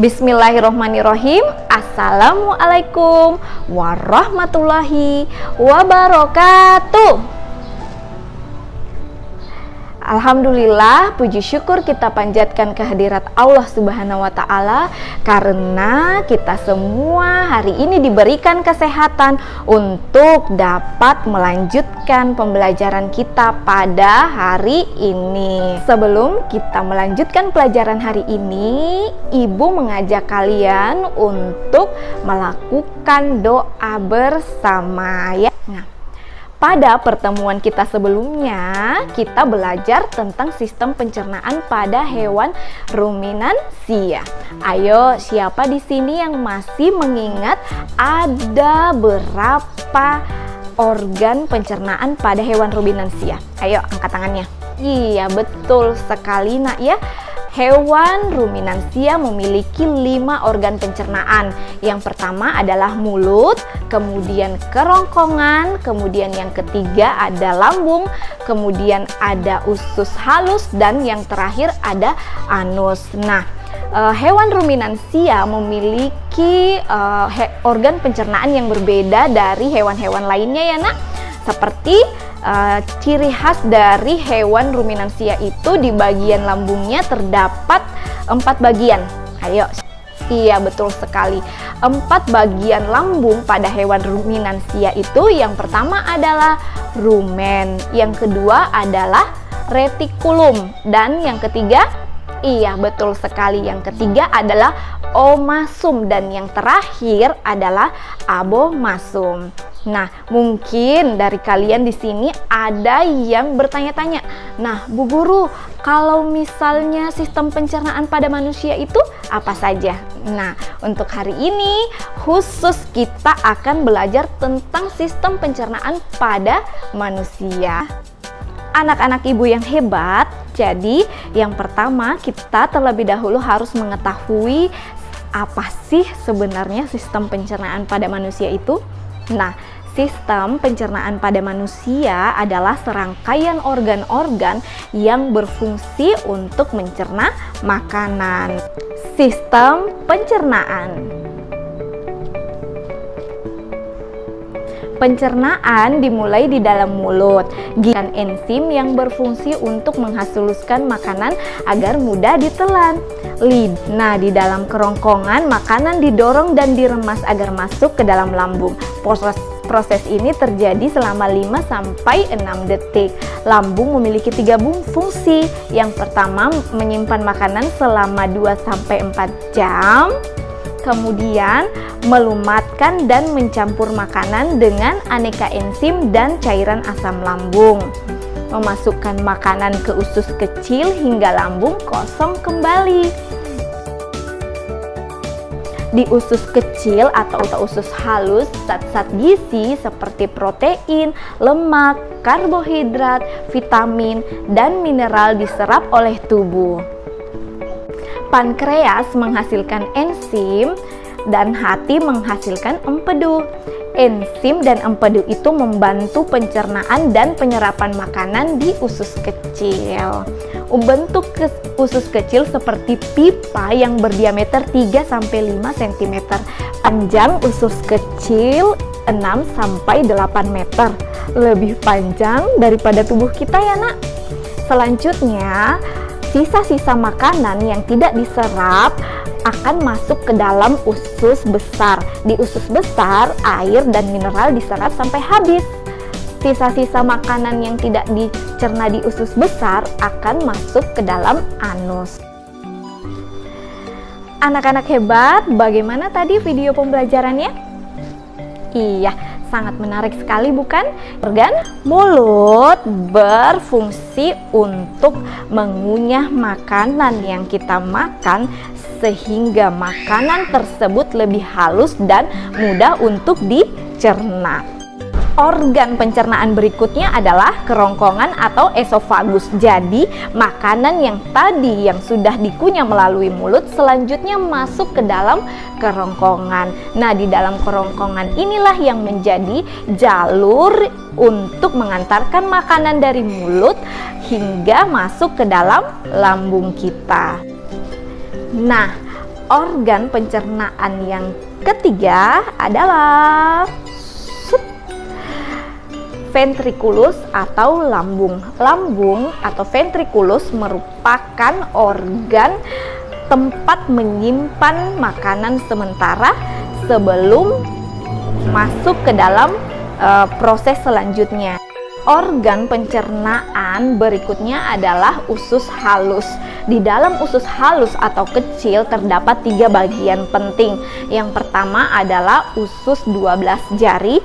Bismillahirrohmanirrohim. Assalamualaikum warahmatullahi wabarakatuh. Alhamdulillah, puji syukur kita panjatkan kehadirat Allah Subhanahu wa Ta'ala, karena kita semua hari ini diberikan kesehatan untuk dapat melanjutkan pembelajaran kita pada hari ini. Sebelum kita melanjutkan pelajaran hari ini, Ibu mengajak kalian untuk melakukan doa bersama ya. Nah, pada pertemuan kita sebelumnya, kita belajar tentang sistem pencernaan pada hewan ruminansia. Ayo, siapa di sini yang masih mengingat ada berapa organ pencernaan pada hewan ruminansia? Ayo, angkat tangannya. Iya, betul sekali nak ya. Hewan ruminansia memiliki 5 organ pencernaan. Yang pertama adalah mulut, kemudian kerongkongan, kemudian yang ketiga ada lambung, kemudian ada usus halus, dan yang terakhir ada anus. Nah, hewan ruminansia memiliki organ pencernaan yang berbeda dari hewan-hewan lainnya ya nak. Seperti ciri khas dari hewan ruminansia itu di bagian lambungnya terdapat 4 bagian. Ayo, iya betul sekali. 4 bagian lambung pada hewan ruminansia itu, yang pertama adalah rumen, yang kedua adalah retikulum, dan yang ketiga, iya betul sekali, yang ketiga adalah omasum, dan yang terakhir adalah abomasum. Nah, mungkin dari kalian di sini ada yang bertanya-tanya, nah Bu Guru, kalau misalnya sistem pencernaan pada manusia itu apa saja? Nah, untuk hari ini khusus kita akan belajar tentang sistem pencernaan pada manusia. Anak-anak ibu yang hebat, jadi yang pertama kita terlebih dahulu harus mengetahui apa sih sebenarnya sistem pencernaan pada manusia itu. Nah, sistem pencernaan pada manusia adalah serangkaian organ-organ yang berfungsi untuk mencerna makanan. Sistem pencernaan. Pencernaan dimulai di dalam mulut. Gigitan enzim yang berfungsi untuk menghaluskan makanan agar mudah ditelan. Nah, di dalam kerongkongan makanan didorong dan diremas agar masuk ke dalam lambung. Proses ini terjadi selama 5-6 detik. Lambung memiliki 3 fungsi. Yang pertama, menyimpan makanan selama 2-4 jam. Kemudian melumatkan dan mencampur makanan dengan aneka enzim dan cairan asam lambung. Memasukkan makanan ke usus kecil hingga lambung kosong kembali. Di usus kecil atau usus halus, zat-zat gizi seperti protein, lemak, karbohidrat, vitamin, dan mineral diserap oleh tubuh. Pankreas menghasilkan enzim dan hati menghasilkan empedu. Enzim dan empedu itu membantu pencernaan dan penyerapan makanan di usus kecil. Bentuk usus kecil seperti pipa yang berdiameter 3-5 cm. Panjang usus kecil 6-8 meter. Lebih panjang daripada tubuh kita ya nak. Selanjutnya, sisa-sisa makanan yang tidak diserap akan masuk ke dalam usus besar. Di usus besar, air dan mineral diserap sampai habis. Sisa-sisa makanan yang tidak dicerna di usus besar akan masuk ke dalam anus. Anak-anak hebat, bagaimana tadi video pembelajarannya? Iya, sangat menarik sekali bukan? Organ mulut berfungsi untuk mengunyah makanan yang kita makan sehingga makanan tersebut lebih halus dan mudah untuk dicerna. Organ pencernaan berikutnya adalah kerongkongan atau esofagus. Jadi, makanan yang tadi yang sudah dikunyah melalui mulut selanjutnya masuk ke dalam kerongkongan. Nah, di dalam kerongkongan inilah yang menjadi jalur untuk mengantarkan makanan dari mulut hingga masuk ke dalam lambung kita. Nah, Organ pencernaan yang ketiga adalah ventriculus atau lambung. Lambung atau ventriculus merupakan organ tempat menyimpan makanan sementara sebelum masuk ke dalam proses selanjutnya. Organ pencernaan berikutnya adalah usus halus. Di dalam usus halus atau kecil terdapat 3 bagian penting. Yang pertama adalah usus 12 jari,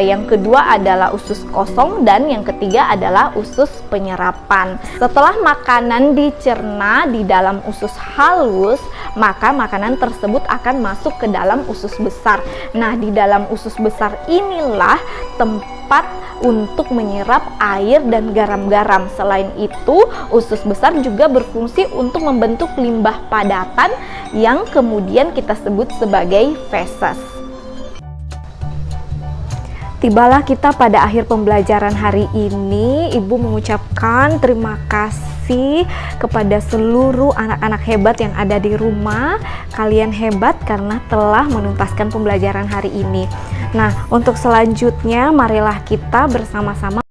yang kedua adalah usus kosong, dan yang ketiga adalah usus penyerapan. Setelah makanan dicerna di dalam usus halus, maka makanan tersebut akan masuk ke dalam usus besar. Nah, di dalam usus besar inilah tempat untuk menyerap air dan garam-garam. Selain itu, usus besar juga berfungsi untuk membentuk limbah padatan yang kemudian kita sebut sebagai feses. Tibalah kita pada akhir pembelajaran hari ini. Ibu mengucapkan terima kasih kepada seluruh anak-anak hebat yang ada di rumah. Kalian hebat karena telah menuntaskan pembelajaran hari ini. Nah, untuk selanjutnya marilah kita bersama-sama